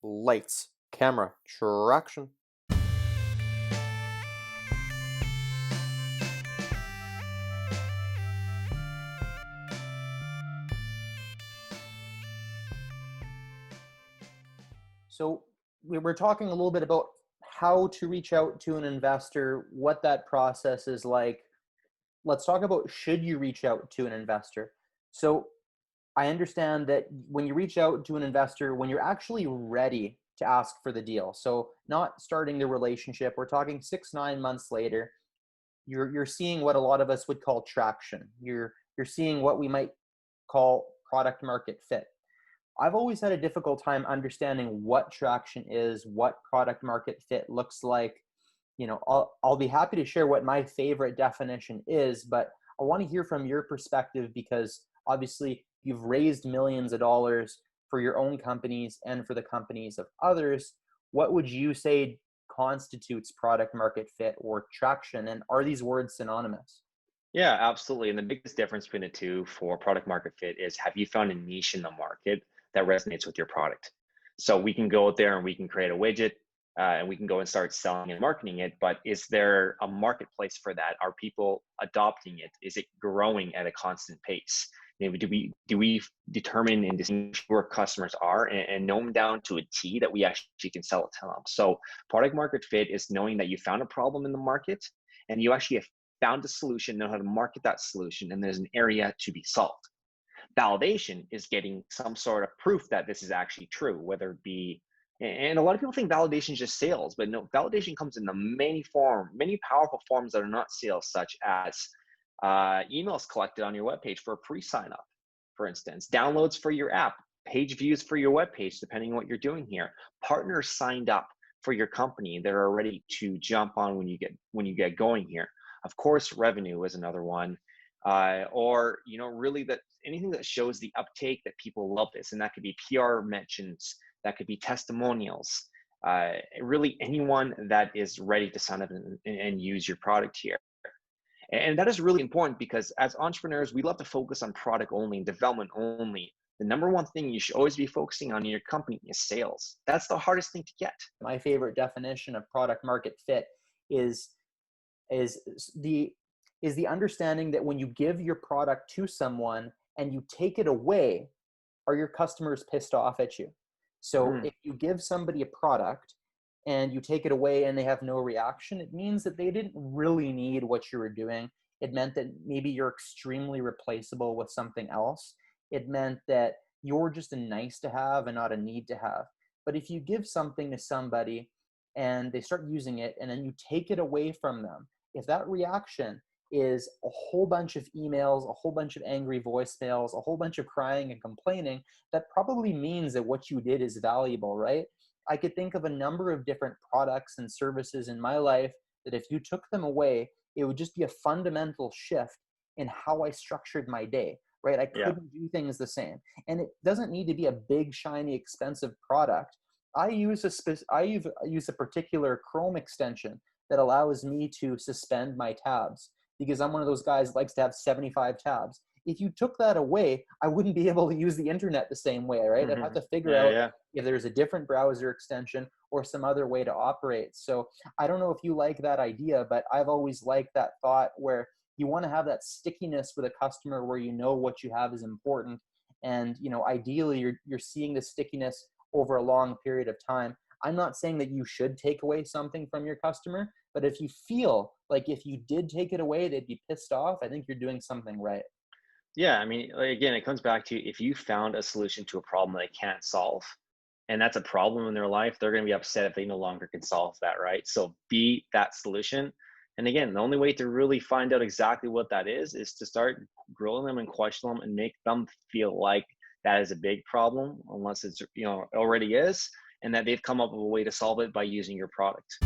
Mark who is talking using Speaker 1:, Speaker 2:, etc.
Speaker 1: Lights, camera, traction. So we were talking a little bit about how to reach out to an investor, what that process is like. Let's talk about should you reach out to an investor. So I understand that when you reach out to an investor, when you're actually ready to ask for the deal, so not starting the relationship, we're talking 6, 9 months later, you're seeing what a lot of us would call traction. You're seeing what we might call product market fit. I've always had a difficult time understanding what traction is, what product market fit looks like. I'll be happy to share what my favorite definition is, but I want to hear from your perspective because obviously you've raised millions of dollars for your own companies and for the companies of others. What would you say constitutes product market fit or traction, and are these words synonymous?
Speaker 2: Yeah, absolutely. And the biggest difference between the two for product market fit is, have you found a niche in the market that resonates with your product? So we can go out there and we can create a widget, and we can go and start selling and marketing it. But is there a marketplace for that? Are people adopting it? Is it growing at a constant pace? Do we determine and distinguish where customers are and know them down to a T that we actually can sell it to them? So product market fit is knowing that you found a problem in the market and you actually have found a solution, know how to market that solution, and there's an area to be solved. Validation is getting some sort of proof that this is actually true, whether it be, and a lot of people think validation is just sales, but no, validation comes in the many powerful forms that are not sales, such as emails collected on your webpage for a pre-sign up, for instance, downloads for your app, page views for your webpage, depending on what you're doing here, partners signed up for your company that are ready to jump on when you get going here. Of course, revenue is another one, or really that anything that shows the uptake that people love this, and that could be PR mentions, that could be testimonials, really anyone that is ready to sign up and use your product here. And that is really important because as entrepreneurs, we love to focus on product only and development only. The number one thing you should always be focusing on in your company is sales. That's the hardest thing to get.
Speaker 1: My favorite definition of product market fit is is the is the understanding that when you give your product to someone and you take it away, are your customers pissed off at you? So
Speaker 2: Mm,
Speaker 1: if you give somebody a product and you take it away and they have no reaction, it means that they didn't really need what you were doing. It meant that maybe you're extremely replaceable with something else. It meant that you're just a nice to have and not a need to have. But if you give something to somebody and they start using it and then you take it away from them, if that reaction is a whole bunch of emails, a whole bunch of angry voicemails, a whole bunch of crying and complaining, that probably means that what you did is valuable, right? I could think of a number of different products and services in my life that if you took them away, it would just be a fundamental shift in how I structured my day, right? I
Speaker 2: yeah.
Speaker 1: couldn't do things the same. And it doesn't need to be a big, shiny, expensive product. I use a particular Chrome extension that allows me to suspend my tabs because I'm one of those guys that likes to have 75 tabs. If you took that away, I wouldn't be able to use the internet the same way, right? I'd have
Speaker 2: Hmm.
Speaker 1: to figure
Speaker 2: Yeah,
Speaker 1: out
Speaker 2: yeah.
Speaker 1: if there's a different browser extension or some other way to operate. So I don't know if you like that idea, but I've always liked that thought where you want to have that stickiness with a customer where you know what you have is important. And ideally you're seeing the stickiness over a long period of time. I'm not saying that you should take away something from your customer, but if you feel like if you did take it away, they'd be pissed off, I think you're doing something right.
Speaker 2: Yeah, I mean, like, again, it comes back to if you found a solution to a problem they can't solve, and that's a problem in their life, they're going to be upset if they no longer can solve that, right? So be that solution. And again, the only way to really find out exactly what that is to start grilling them and question them and make them feel like that is a big problem, unless it's already is, and that they've come up with a way to solve it by using your product.